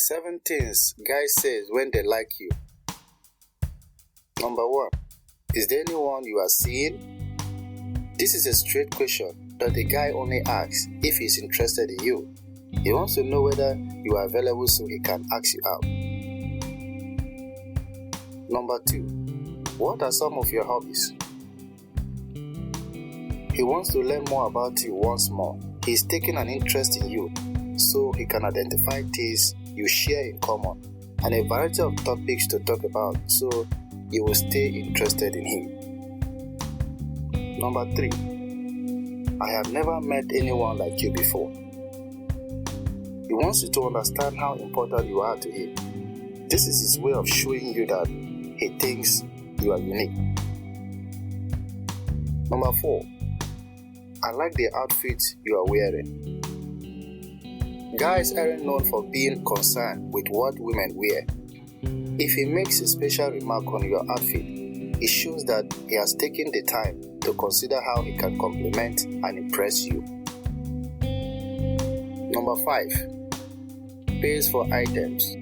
7 things guys say when they like you. Number 1. Is there anyone you are seeing? This is a straight question that the guy only asks if he's interested in you. He wants to know whether you are available so he can ask you out. Number 2. What are some of your hobbies? He wants to learn more about you once more. He's taking an interest in you so he can identify things you share in common and a variety of topics to talk about so you will stay interested in him. Number 3. I have never met anyone like you before. He wants you to understand how important you are to him. This is his way of showing you that he thinks you are unique. Number 4. I like the outfit you are wearing. Guys aren't known for being concerned with what women wear. If he makes a special remark on your outfit, it shows that he has taken the time to consider how he can compliment and impress you. Number 5. Pays for items.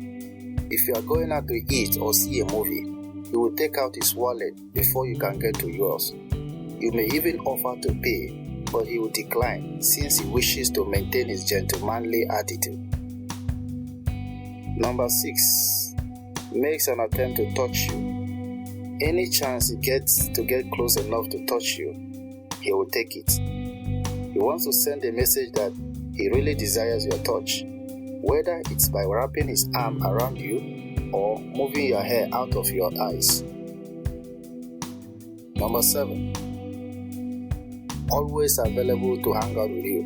If you are going out to eat or see a movie, he will take out his wallet before you can get to yours. You may even offer to pay, but he will decline since he wishes to maintain his gentlemanly attitude. Number 6. Makes an attempt to touch you. Any chance he gets to get close enough to touch you, he will take it. He wants to send a message that he really desires your touch, whether it's by wrapping his arm around you or moving your hair out of your eyes. Number 7. Always available to hang out with you.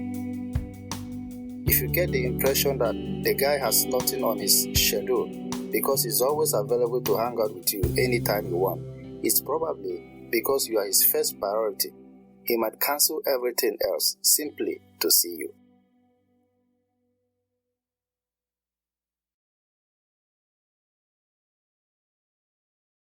If you get the impression that the guy has nothing on his schedule because he's always available to hang out with you anytime you want, it's probably because you are his first priority. He might cancel everything else simply to see you.